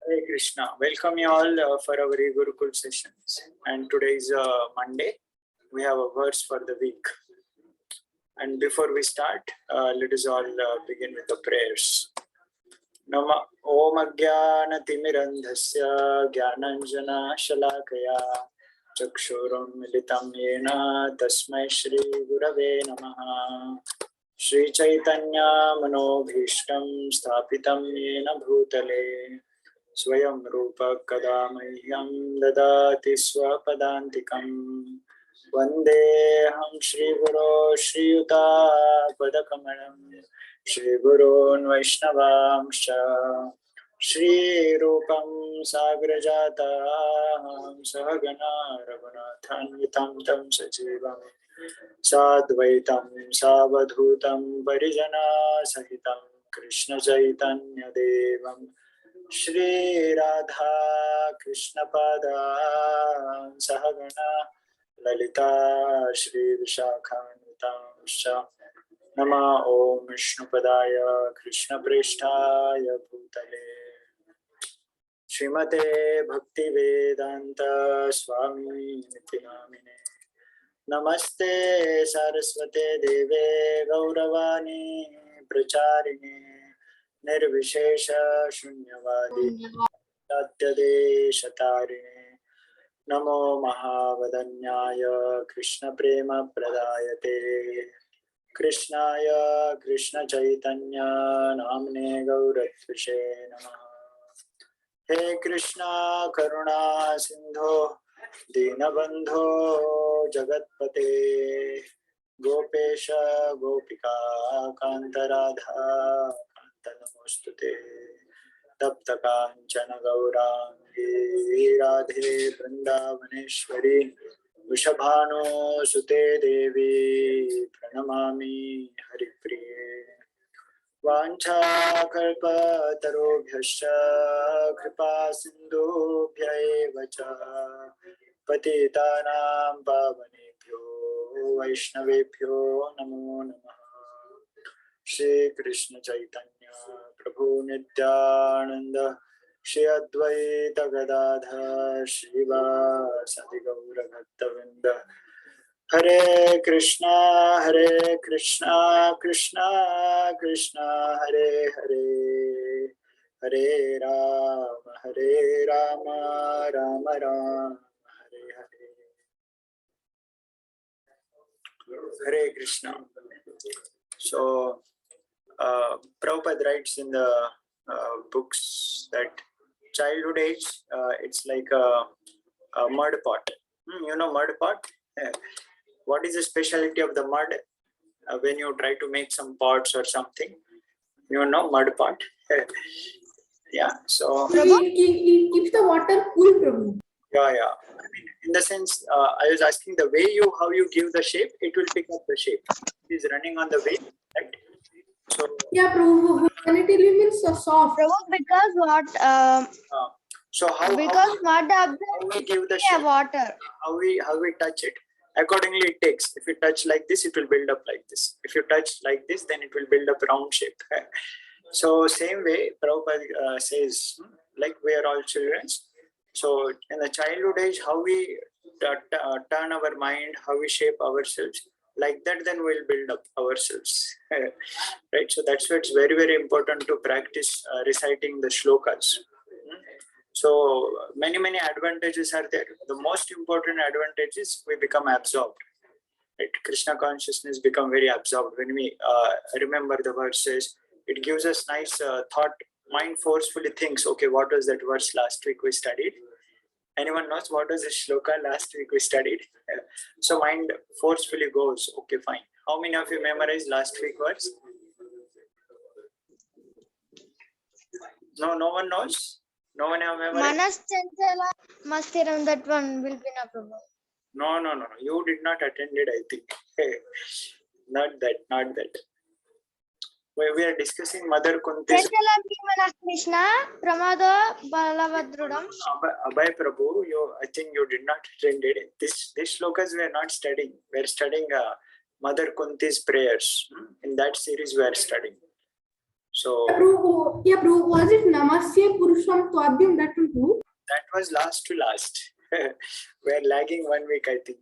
Hare Krishna. Welcome you all for our e-Gurukula sessions. And today is Monday. We have a verse for the week. And before we start, let us all begin with the prayers. Nama Om Ajnana Timirandhasya Jnananjana Shalakaya Chakshurum Militam Yena Tasmai Shri Gurave Namaha Shri Chaitanya Manobhishtam Sthapitam Yena Bhutale Swayam Rupa Kada Mahyam Dadati Swapadantikam Vandeham Shri Guru Shri Yuta Padakamalam Shri Gurun Vaishnavamsha Shri Rupam Sagrajata Sahagana Raghunathanvitam Tam Sajivam Sadvaitam Savadhutam Parijana Sahitam Krishna Chaitanya Devam Shri Radha Krishna Pada Sahagana Lalita Shri Vishakhanutamsha Nama Om Vishnupadaya Krishna Prishtaya Bhutale Srimate Bhakti Vedanta Swami Niti Namine Namaste Saraswate Deve Gauravani Pracharini Nirvishesha Shunyavadi Satyade Shatarine Namo Mahavadanyaya Krishna Prema Pradayate Krishnaya Krishna Chaitanya Namne Gauratvishe Namaha He Krishna Karuna Sindho Dinabandho Jagatpate Gopesha Gopika Kantaradha Kantanamostute Tapta Kanchana Gaurangi Radhe Vrindavaneshwari Vishabhano Sute Devi Pranamami Haripriye Vancha Kalpa Tarobhyascha Kripa Sindhubhya Vacha Patitanam Pavanebhyo Vaishnavebhyo Namo Namaha Shri Krishna Chaitanya Prabhu Nityananda Shri Advaita Gadadhar Srivasadi Gaura Bhaktavinda Hare Krishna Krishna Krishna Hare Hare Hare Rama Rama Rama Hare Hare Hare Krishna. So Prabhupada writes in the books that childhood age, it's like a mud pot. You know mud pot? What is the specialty of the mud? When you try to make some pots or something, you know mud pot? Yeah, so... It keeps the water cool, Prabhu. Yeah. I mean, in the sense, I was asking the way how you give the shape, it will pick up the shape. It is running on the way, right? So... Yeah, Prabhu, when it means so soft. Prabhu, because what? So how mud absorbs we give the shape, water. How we touch it, accordingly it takes. If you touch like this, it will build up like this. If you touch like this, then it will build up round shape. So same way Prabhupada says, like we are all children. So in the childhood age, how we turn our mind, how we shape ourselves, like that then we'll build up ourselves. Right? So that's why it's very, very important to practice reciting the shlokas. So many advantages are there. The most important advantage is we become absorbed. Right? Krishna consciousness become very absorbed. When we remember the verses, it gives us nice thought. Mind forcefully thinks, okay, what was that verse last week we studied? Anyone knows what was the shloka last week we studied? So mind forcefully goes, okay, fine. How many of you memorized last week verse? No one knows? No one have memorized? Manas Chanchala Mastiram, that one will be na Prabhu. No. You did not attend it, I think. Not that. We are discussing Mother Kunti. Chanchala Manas Krishna, Pramada Balavadrudam. Abhay Prabhu, I think you did not attend it. This shlokas we are not studying. We are studying Mother Kunti's prayers. In that series we are studying. So Yeah, Prabhu, was it Namasya Purusham Twadhyam? That will do. that was last to last. We're lagging 1 week, I think.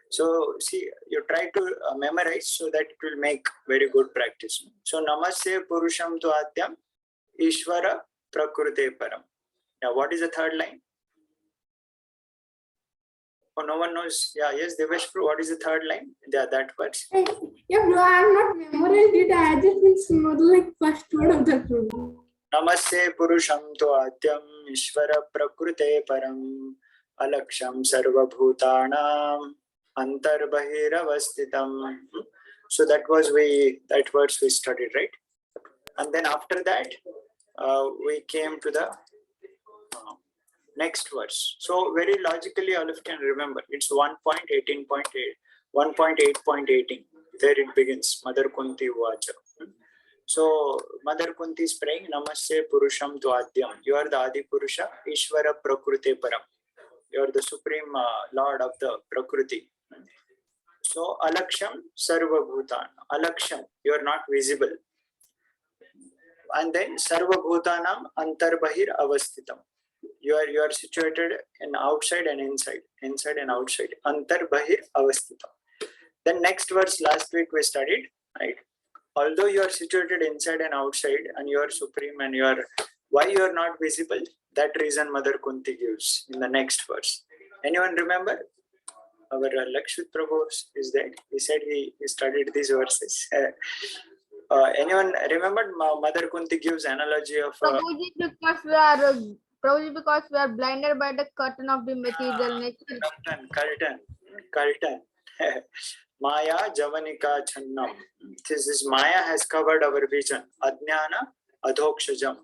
So see, you try to memorize so that it will make very good practice. So Namasya Purusham Twadhyam Ishvara Prakrute Param. Now what is the third line? Oh, no one knows. Yeah, yes, Devesh, what is the third line? Yeah, that words. Yeah, bro, I have not memorized it. I just know like first word of that, Prabhu. Namaste Purusham Twadhyam Ishvara Prakrute Param Alaksham Sarva Bhutanam Antarbahiravastitam. So that verse we studied, right? And then after that, we came to the next verse. So very logically, all of you can remember, it's 1.18.8, 1.8.18. There it begins. Mother Kunti Vacha. So Mother Kunti is praying, Namaste Purusham Twadhyam. You are the Adi Purusha, Ishvara Prakrute Param. You are the Supreme Lord of the Prakriti. So Alaksham Sarva Bhutan. Alaksham, you are not visible. And then Sarva Bhutanam Antarbahir Avastitam. You are situated in outside and inside and outside. Antarbahir Avastitam. Then next verse last week we studied, right? Although you are situated inside and outside and you are supreme and why you are not visible, that reason Mother Kunti gives in the next verse. Anyone remember? Our Lakshit Prabhu is there. He said he studied these verses. Anyone remember Mother Kunti gives analogy of Prabhuji, because we are blinded by the curtain of the material nature. Curtain. Maya Javanika Channam. This Maya has covered our vision. Adnyana Adhokshajam.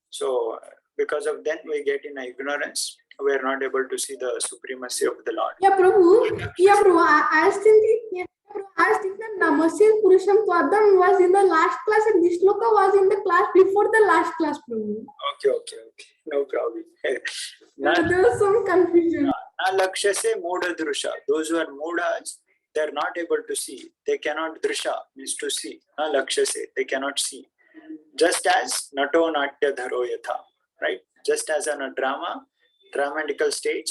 So because of that we get in ignorance. We are not able to see the supremacy of the Lord. Yeah, Prabhu. I was thinking that Namasya Purusham Twadhyam was in the last class and this sloka was in the class before the last class, Prabhu. Okay. No problem. There was some confusion. Na lakshase mudha drusha. Those who are mudhas, they are not able to see. They cannot drisha, means to see. Na lakshase, they cannot see. Just as nato natya dharo yatha, right? Just as on a dramatical stage,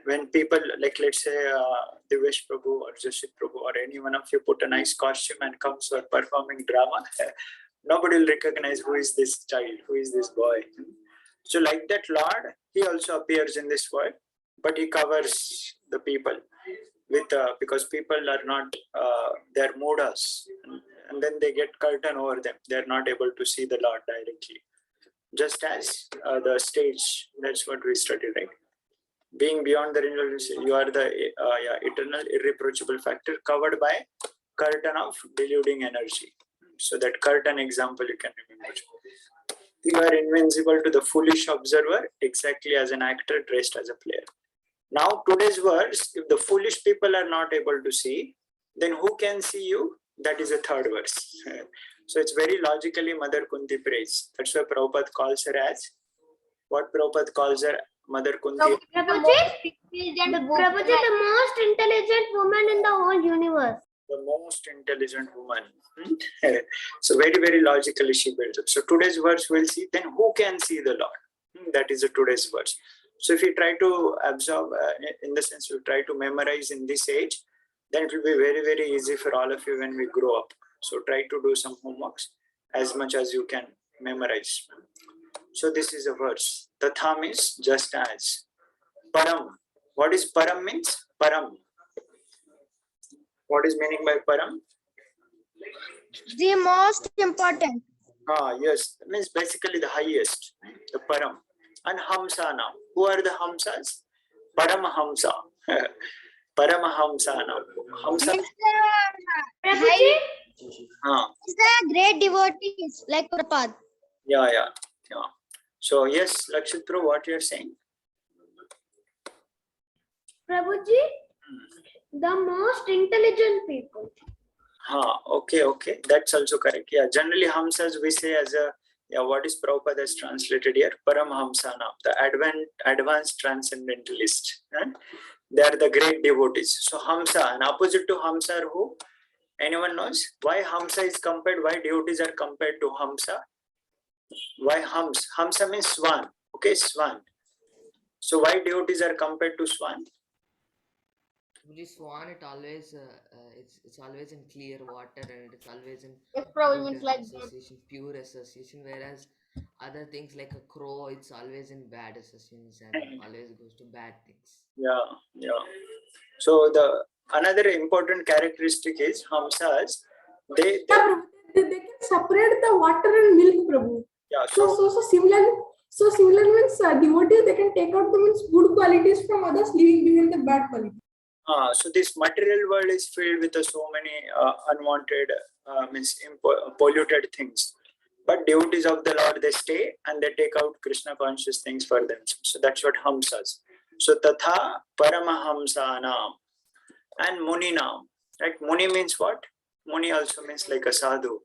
when people, like let's say Devesh Prabhu or Jashit Prabhu or any one of you put a nice costume and comes for performing drama, nobody will recognize who is this child, who is this boy. So like that Lord, he also appears in this world, but he covers the people with because people are not, they're mudras, and then they get curtain over them. They're not able to see the Lord directly. Just as the stage, that's what we studied, right? Being beyond the reality, you are the eternal, irreproachable factor covered by curtain of deluding energy. So that curtain example you can remember. You are invincible to the foolish observer, exactly as an actor dressed as a player. Now today's verse, if the foolish people are not able to see, then who can see you? That is a third verse. So it's very logically Mother Kunti prays. That's why Prabhupada calls her as, what Prabhupada calls her, Mother Kunti. Prabhuji, the most intelligent woman in the whole universe. The most intelligent woman. So very, very logically she builds up. So today's verse we'll see, then who can see the Lord? That is the today's verse. So if you try to absorb, in the sense you try to memorize in this age, then it will be very, very easy for all of you when we grow up. So try to do some homeworks as much as you can memorize. So this is a verse. Tatha means just as. Param. What is param means? Param. What is meaning by param? The most important. Yes, means basically the highest, the param. And hamsa now. Who are the hamsas? Paramahamsa. Paramahamsa now. Hamsa. Prabhuji, is the great devotees like Prabhupada. Yeah. So yes, Lakshit Prabhu, what you are saying? Prabhuji, the most intelligent people. Okay. That's also correct. Yeah, generally Hamsas we say as a, what is Prabhupada has translated here? Paramahamsa now, the advanced transcendentalist. They are the great devotees. So Hamsa, and opposite to Hamsa are who? Anyone knows why Hamsa is compared? Why devotees are compared to Hamsa? Why Hams? Hamsa means swan. Okay, swan. So why devotees are compared to swan? Actually, swan, it's always in clear water and it's always in Yes, Prabhu, good means like that. association, pure association. Whereas other things like a crow, it's always in bad associations and always goes to bad things. Yeah. So the another important characteristic is Hamsas. They They can separate the water and milk, Prabhu. yeah. So similar means devotees, they can take out the means good qualities from others, leaving behind the bad qualities. So this material world is filled with so many unwanted, polluted things. But devotees of the Lord, they stay and they take out Krishna conscious things for them. So that's what Hamsas. So Tatha Paramahamsanam and Muninam. Right? Muni means what? Muni also means like a sadhu.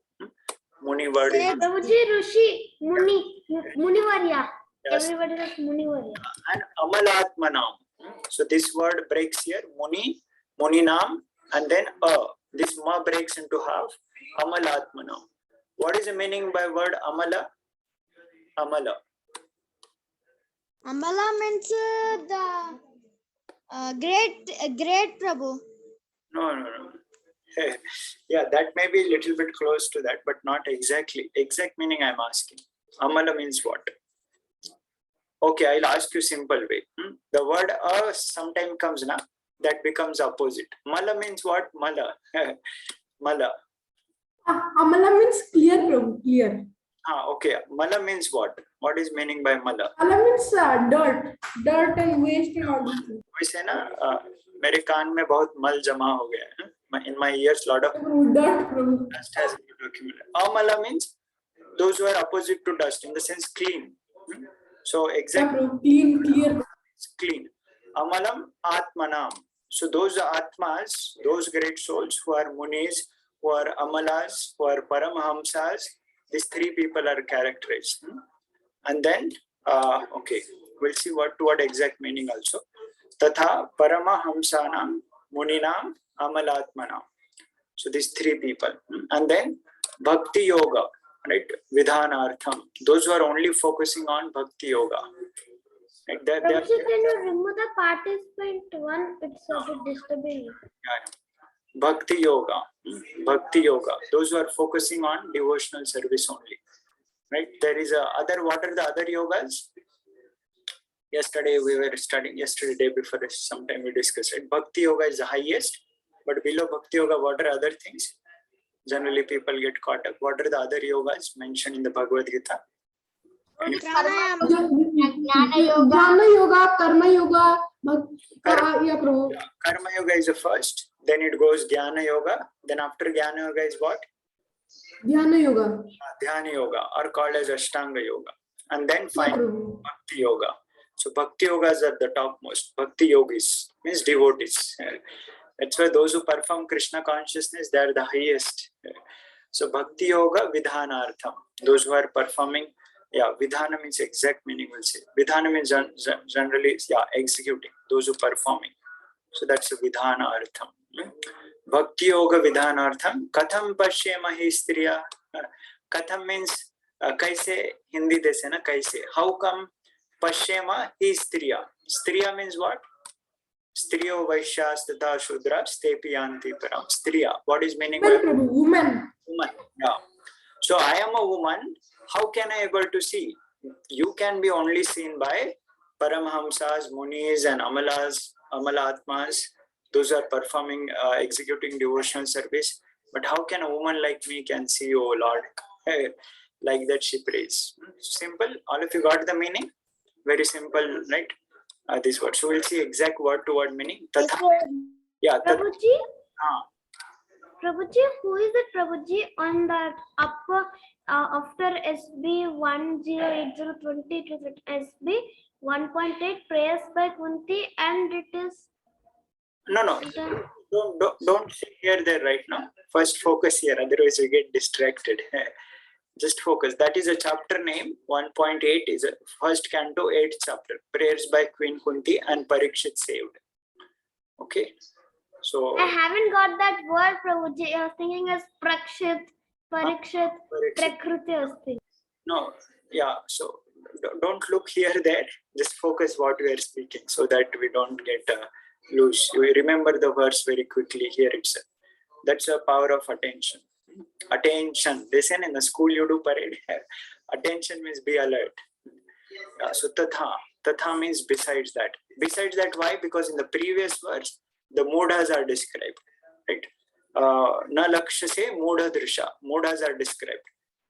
Muni word is Prabhuji, Rishi, Munivarya. yes. Everybody does Munivarya. And Amalatmanam. So this word breaks here, Muni, Muninam, and then this ma breaks into half, Amalatmanam. What is the meaning by word Amala? Amala. Ambala means the great Prabhu. No. Yeah, that may be a little bit close to that, but not exactly. Exact meaning I'm asking. Amala means what? Okay, I'll ask you simple way. The word sometime comes na, that becomes opposite. Mala means what? Mala. Mala. Amala means clear, Prabhu, clear. Okay. Mala means what? What is meaning by mala? Amala means dirt and waste and all these things. वैसे ना मेरे कान में बहुत मल जमा हो गया है. In my ears, lot of Dirt, Prabhu. dust has been accumulated. Amala means those who are opposite to dust, in the sense clean. So Yeah, exactly Prabhu, clean, clear. clean. Amalam Atmanam. So those Atmas, those great souls who are Munis, who are Amalas, who are Paramahamsas, these three people are characterized. And then, okay, we'll see what exact meaning also. Tatha Paramahamsanam Muninam Amalatmanam. So these three people. And then Bhakti Yoga, right? Vidhanartham. Those who are only focusing on Bhakti Yoga. Right? Prabhuji, can you remove the participant one? It's a bit disturbing. Bhakti Yoga. Bhakti Yoga. Those who are focusing on devotional service only. Right? There is what are the other yogas? Yesterday we were studying, day before sometime we discussed it. Bhakti Yoga is the highest, but below Bhakti Yoga, what are other things? Generally people get caught up. What are the other yogas mentioned in the Bhagavad Gita? Pranayama. Jnana yoga, karma yoga, yeah, Prabhu. Karma Yoga is the first, then it goes Jnana Yoga, then after Jnana Yoga is what? Dhyana yoga. Dhyana Yoga, or called as Ashtanga Yoga. And then Yeah, finally Prabhu. Bhakti Yoga. So Bhakti Yogas are the topmost. Bhakti Yogis means devotees. That's why those who perform Krishna consciousness, they are the highest. So Bhakti Yoga Vidhanartham. Those who are performing, Vidhana means exact meaning will say. Vidhana means generally, executing. Those who performing. So that's a Vidhana Artham. Bhakti Yoga Vidhanartham. Katham Pashyemahi Striya. Katham means kaise, Hindi they say na kaise. How come Pashyema hi Striya? Striya means what? Striyo Vaishyas Tata Shudra Stepiyanti Param. Striya. What is meaning by Woman, Prabhu, woman. woman? Yeah. So I am a woman. How can I able to see? You can be only seen by Paramahamsas, Munis and Amalas, Amalatmas. Those are performing, executing devotional service. But how can a woman like me can see you, O Lord? Like that she prays. Simple. All of you got the meaning? Very simple, right? This word. So we'll see exact word to word meaning. Tatha. Yeah. Prabhuji? Prabhuji, who is it, Prabhuji, on the upper after SB 108020 to SB 1.8 prayers by Kunti, and it is No. Don't sit here there right now. First focus here, otherwise we get distracted. Just focus. That is a chapter name. 1.8 is a first canto, 8th chapter. Prayers by Queen Kunti and Parikshit saved. Okay. So I haven't got that word, Prabhuji. I was thinking as Prakshit, Parikshit, Prakriti. I was thinking. no, yeah. So don't look here, there. Just focus what we are speaking, so that we don't get loose. You remember the verse very quickly here itself. That's the power of attention. Attention. Listen, in the school you do parade. Attention means be alert. So tatha means besides that. Besides that, why? Because in the previous verse, the moodhas are described, right? Na lakshase moodha drisha. Moodhas are described.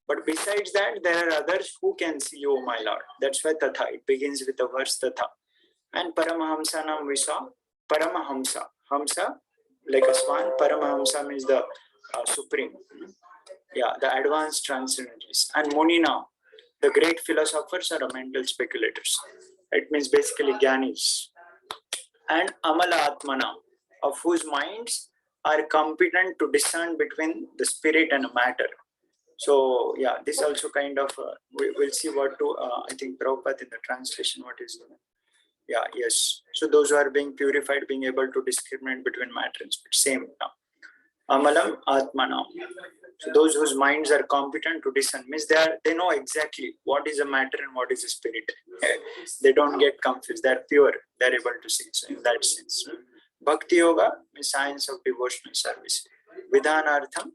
But besides that, there are others who can see you, my Lord. That's why tatha. It begins with the verse tatha. And Paramahamsa nam we saw. Paramahamsa. Hamsa, like a swan. Paramahamsa means the supreme. Yeah, the advanced transcendentalists. And Munina, the great philosophers are mental speculators. It means basically Gyanis. And Amala Atmana, of whose minds are competent to discern between the spirit and matter. So yeah, this also kind of, we'll see what to, I think Prabhupada in the translation, what is doing. Yeah, yes. So those who are being purified, being able to discriminate between matter and spirit, same now. Amalam Atmanam. So those whose minds are competent to discern, means they know exactly what is a matter and what is a spirit. They don't get confused. They're pure. They're able to see. So in that sense, Bhakti Yoga means science of devotional service. Vidhanartham,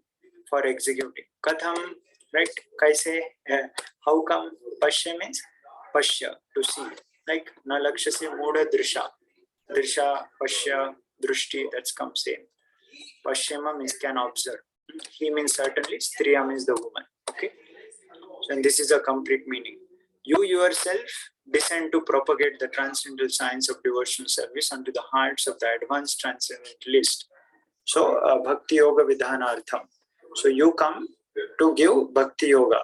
for executing. Katham, right? Kaise, how come? Pashya means Pashya, to see. Like na lakshase moodha drisha. Drisha, Pashya, Drushti, that's come same. Pashyama means can observe. He means certainly, Striya means the woman. Okay. So, and this is a complete meaning. You yourself descend to propagate the transcendental science of devotional service unto the hearts of the advanced transcendentalist. So, Bhakti Yoga Vidhanartham. So, you come to give Bhakti Yoga,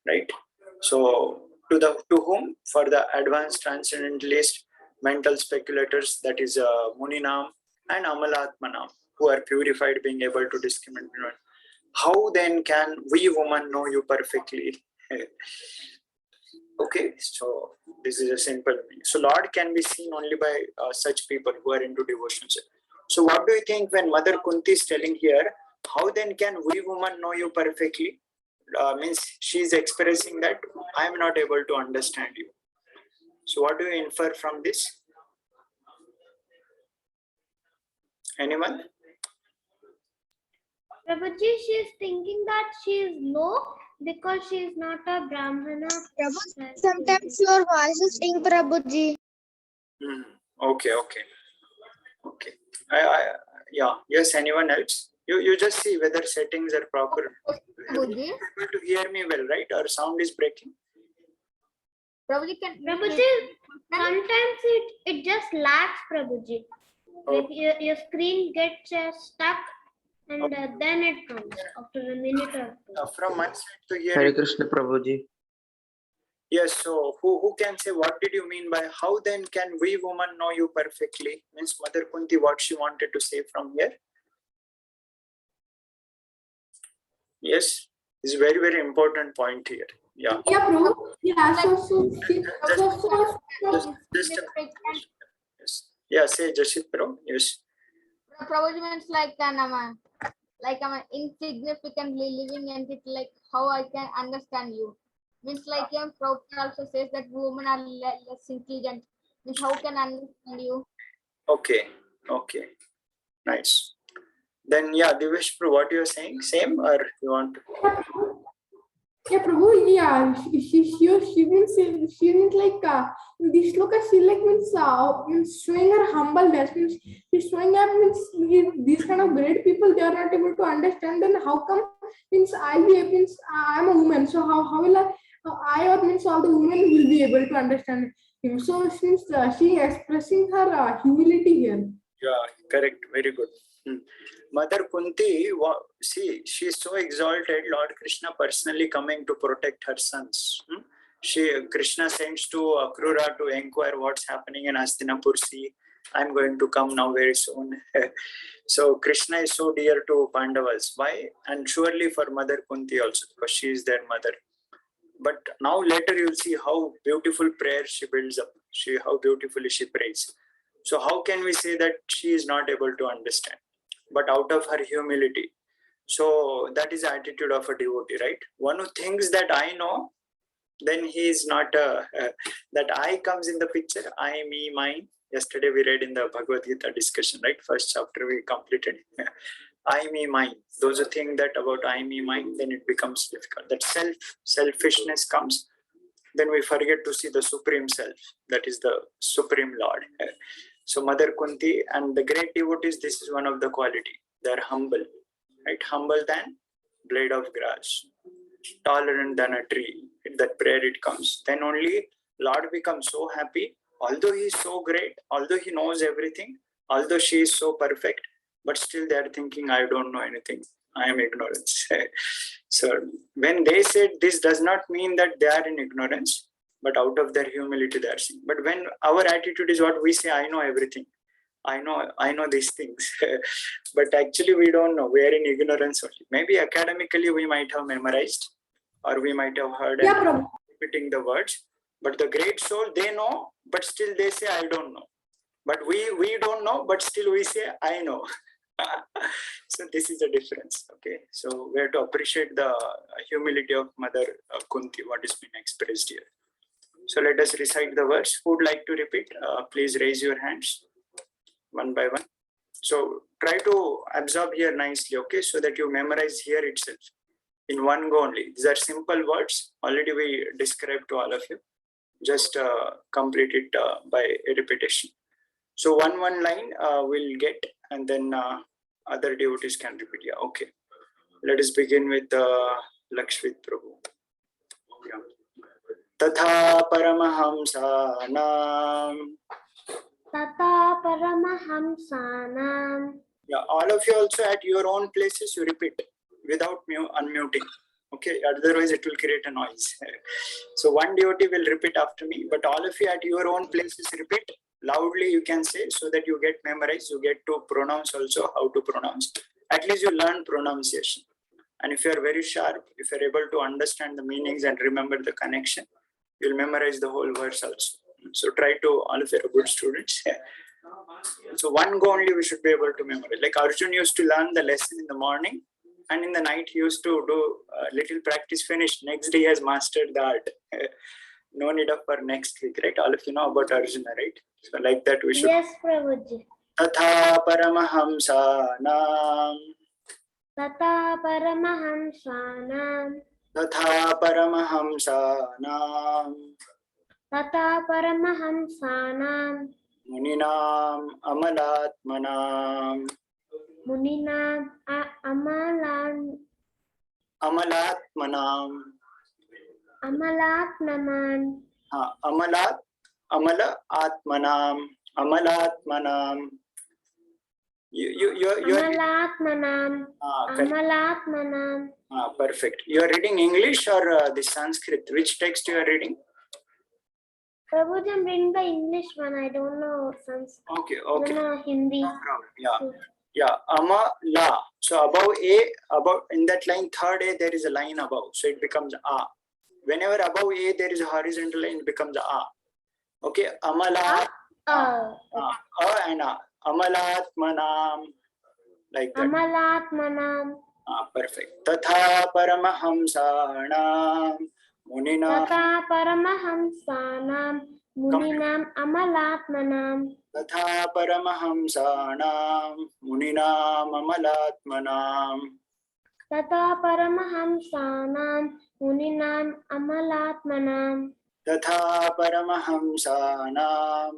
right? So, to whom? For the advanced transcendentalist, mental speculators, that is Muninam and Amalatmanam, who are purified, being able to discriminate. How then can we women know you perfectly? Okay, so this is a simple meaning. So Lord can be seen only by such people who are into devotion. So what do you think when Mother Kunti is telling here, how then can we women know you perfectly? Means she is expressing that I am not able to understand you. So what do you infer from this? Anyone? Prabhuji, she is thinking that she is low because she is not a Brahmana. Prabhu, sometimes your voice is in Prabhuji. Okay. Yeah. Yes. Anyone else? You just see whether settings are proper. Prabhuji, You're able to hear me well, right? Or sound is breaking? Prabhuji, can Prabhuji, sometimes it just lags, Prabhuji. Like your screen gets stuck and then it comes after a minute or two. From my side to hear. Hare Krishna Prabhuji. Yes. So who can say what did you mean by how then can we women know you perfectly? Means Mother Kunti, what she wanted to say from here? Yes, this is a very, very important point here. Yeah. Yeah, Prabhu. Yeah, so Just a minute. Yes. Yeah, say Jashit Pro. Yes. Prabhuji means like I'm insignificantly living entity, like how I can understand you. Means like Prabhupada also says that women are less intelligent. Means how can I understand you? Okay. Nice. Then yeah, Divesh Pro, what you are saying? Same or you want to? yeah, Prabhu, yeah, she means like in this look, she like means showing her humbleness. Means she's showing up means these kind of great people, they are not able to understand. Then how come means I'm a woman, so how will I or means all the women will be able to understand him? So since she expressing her humility here. Yeah, correct. Very good. Mother Kunti, see, she is so exalted. Lord Krishna personally coming to protect her sons. Krishna sends to Akrura to inquire what's happening in Hastinapur Sea. I'm going to come now very soon. So Krishna is so dear to Pandavas. Why? And surely for Mother Kunti also, because she is their mother. But now later you'll see how beautiful prayer she builds up. How beautifully she prays. So how can we say that she is not able to understand? But out of her humility. So that is the attitude of a devotee, right? One who thinks that I know, then he is not that I comes in the picture. I, me, mine. Yesterday we read in the Bhagavad Gita discussion, right? First chapter we completed. I, me, mine. Those who think that about I, me, mine, then it becomes difficult. That selfishness comes, then we forget to see the Supreme Self. That is the Supreme Lord. So Mother Kunti and the great devotees, this is one of the quality. They are humble, right? Humble than blade of grass, tolerant than a tree. In that prayer it comes. Then only Lord becomes so happy. Although he is so great, although he knows everything, although she is so perfect, but still they are thinking, I don't know anything. I am ignorant. So when they said this does not mean that they are in ignorance, but out of their humility they are saying. But when our attitude is what we say, I know everything. I know these things. But actually we don't know. We are in ignorance only. Maybe academically we might have memorized, or we might have heard Yeah, and Prabhu. repeating the words. But the great soul, they know, but still they say, I don't know. But we don't know, but still we say, I know. So this is the difference. Okay, so we have to appreciate the humility of Mother Kunti, what is being expressed here. So let us recite the words. Who would like to repeat? Please raise your hands one by one. So try to absorb here nicely, okay, so that you memorize here itself in one go only. These are simple words. Already we described to all of you. Just complete it by repetition. So one line we'll get, and then other devotees can repeat. Yeah, okay. Let us begin with Lakshmit Prabhu. Yeah. Tatha Paramahamsanam. Tata Paramahamsanam. Yeah, all of you also at your own places you repeat without unmuting. Okay, otherwise it will create a noise. So one devotee will repeat after me, but all of you at your own places repeat loudly. You can say, so that you get memorized. You get to pronounce also how to pronounce. At least you learn pronunciation. And if you are very sharp, if you are able to understand the meanings and remember the connection, you'll memorize the whole verse also. So try to, all of you are good students. So one go only we should be able to memorize. Like Arjun used to learn the lesson in the morning, and in the night he used to do a little practice, finish. Next day he has mastered the art. No need of for next week, right? All of you know about Arjuna, right? So like that we should. Yes, Prabhuji. Tatha Paramahamsanam. Tata Paramahamsanam. Tatha Paramahamsanam. Tata Paramahamsanam. Muninam Amalatmanam. Muninam Amalatmanam. Amalatnaman. Amala Atmanam. Amalatmanam. You're Amalatmanam. correct. Amalatmanam. Perfect. You are reading English or the Sanskrit? Which text you are reading? Prabhuji, I'm reading the English one. I don't know Sanskrit. Okay, I don't know Hindi. No problem. Yeah. Amala. So above A, above in that line, third A, there is a line above. So it becomes A. Whenever above A, there is a horizontal line, it becomes A. Okay, Amala. A and A. Amalatmanam. Like that. Amalatmanam. Perfect. Tatha Paramahamsanam. Munina. Tata Paramahamsanam. Muninam Amalatmanam. Tatha Paramahamsanam. Muninam Amalatmanam. Tata Paramahamsanam. Muninam Amalatmanam. Tatha Paramahamsanam.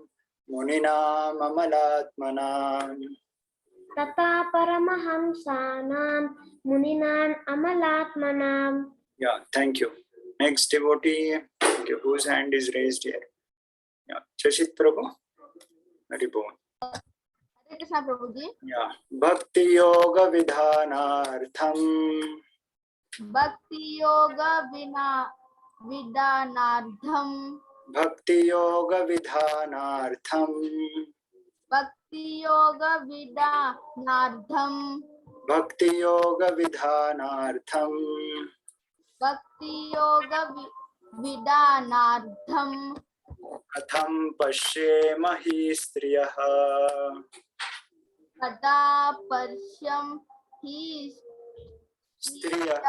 Muninam Amalatmanam. Tata Paramahamsanam. Muninam Amalatmanam. Yeah, thank you. Next devotee, okay, whose hand is raised here? Yeah, Chashit Prabhu. Hari Bol. Hare Krishna Prabhuji. Yeah, Bhakti Yoga Vidhanartham. Bhakti Yoga Vidhanartham. Bhakti Yoga Vidhanartham. Bhakti Yoga Vidhanartham. Bhakti Yoga Vidhanartham. Bhakti Yoga Vidhanartham. Katham pashyemahi striyah. Kada parsham hi Striyah.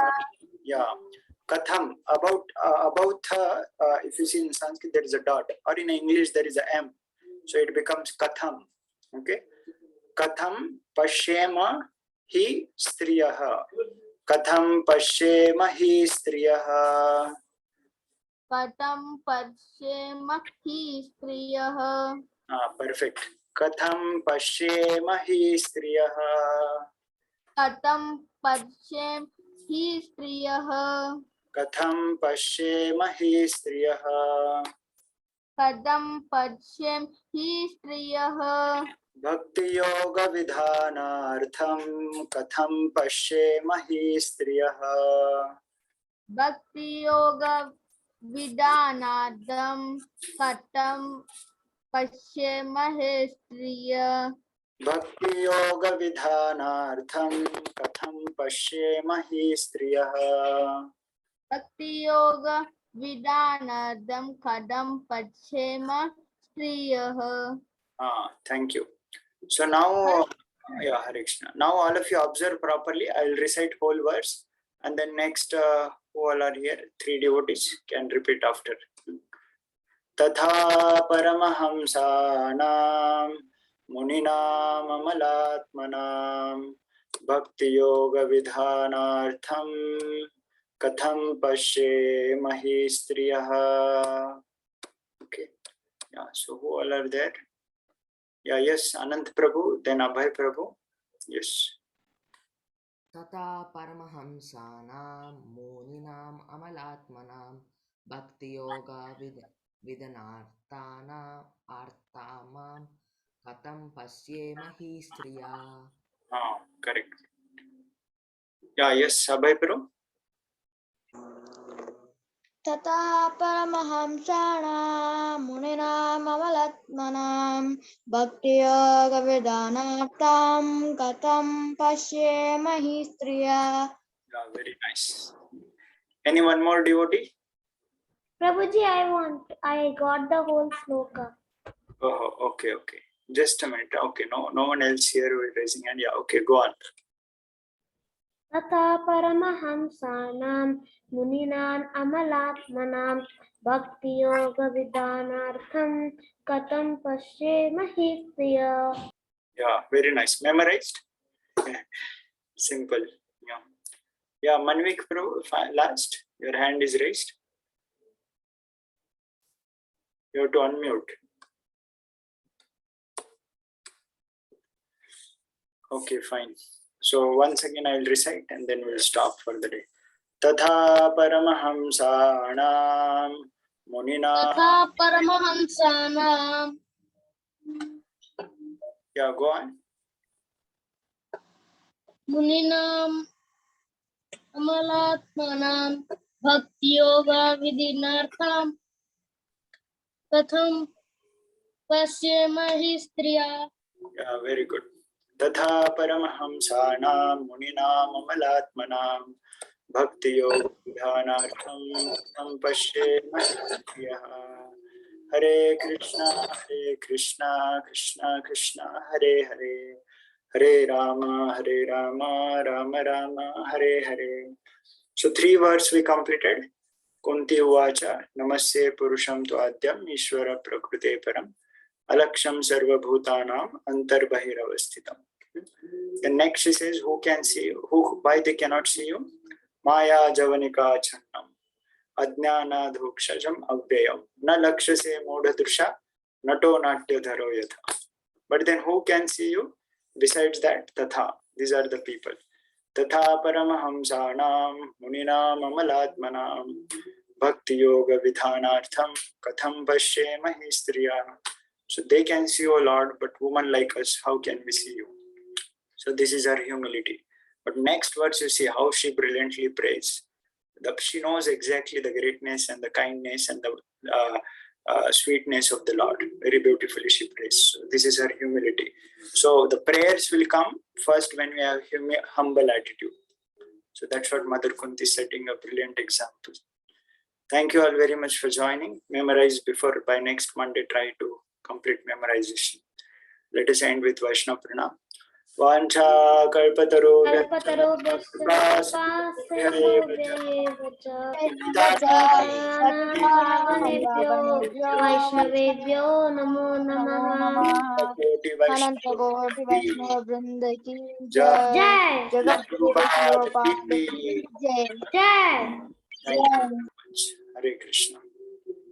Yeah. Katham. About if you see in Sanskrit there is a dot, or in English there is a M, so it becomes katham. Okay. Katham pashyema hi striyah. Katham pashyema hi striyah. katam parshema hi striyah. Perfect. Katham pashyema hi striyah. Katam parshem hi striyah. Katham pashyema hi striyah. Kadam parshem hi striyah. Bhakti yoga vidhanartham katham pashyemahi striyah. Bhakti yoga vidanadam katam pashyemahe striyah. Bhakti yoga vidhanartham katham pashyemahi striyah. Bhakti yoga vidanadam kadam pashyema striyah. Thank you. So now, yeah, Hare Krishna. Now all of you observe properly. I will recite whole verse, and then next, who all are here? 3 devotees can repeat after. Tatha paramahamsanam muninam amalatmanam bhakti yoga vidhanartham katham pashyemahi striyah. Okay. Yeah. So who all are there? Yeah. Yes. Anant Prabhu. Then Abhay Prabhu. Yes. Tata paramahamsanam muninam amalatmanam bhakti yoga vidanartana artamam katam pasyemahi striya. Correct. Yeah. Yes. Abhay Prabhu. तथा परमहंसाणां मुनीनाम् अमलात्मनां भक्तियोगविधानार्थं कथं पश्येमहि स्त्रियः. Yeah. Very nice. Any one more devotee? Prabhuji, I got the whole sloka. Oh, okay, okay. Just a minute. Okay, no one else here will raising hand. Yeah, okay, go on. Tata paramahamsanam muninam amalatmanam bhakti yoga vidanartham katam pashyemahi striyah. Yeah, very nice. Memorized? Simple. Yeah. Yeah, Manvik Prabhu, last. Your hand is raised. You have to unmute. Okay, fine. So once again I will recite and then we'll stop for the day. Tatha paramahamsanam munina. तथा परमहंसानां Yeah, go on. मुनीनाम् अमलात्मनां भक्तियोगविधिनार्थं कथं पश्येमहि स्त्रियः. Yeah, very good. Tatha paramahamsanam muninam amalatmanam bhakti yoga vidhanartham tam pashyemahi. Hare Krishna, Krishna Krishna, Hare Hare, Hare Rama, Rama Rama, Hare Hare. So 3 words we completed. Kunti uvacha, Namasye Purusham Tvadyam, Ishvara Prakrute Param, Alaksham Sarvabhutanam, Antarbahiravastitam. The next she says, who can see you? Why they cannot see you? Maya Javanika Channam, Adnyana Dhukshajam Avyayam, Na Lakshase Modhadrusha, Nato Natya Dharo Yatha. But then who can see you? Besides that, Tatha. These are the people. Tatha Paramahamsanam, Muninam Amalatmanam, Bhakti Yoga Vidhanartham, Katham Pashyemahi Striya. So they can see you, Lord, but women like us, how can we see you? So this is her humility. But next verse you see how she brilliantly prays. She knows exactly the greatness and the kindness and the sweetness of the Lord. Very beautifully she prays. So this is her humility. So the prayers will come first when we have humble attitude. So that's what Mother Kunti is setting a brilliant example. Thank you all very much for joining. Memorize before, by next Monday, try to complete memorization. Let us end with Vaishnava Pranam. Vancha वैष्णवेभ्यो नमो नमः। अनंत कोटि वैष्णव वृंद की जय। जय जगत गुरु गोपाल की जय। जय। Thank you very much. Hare Krishna.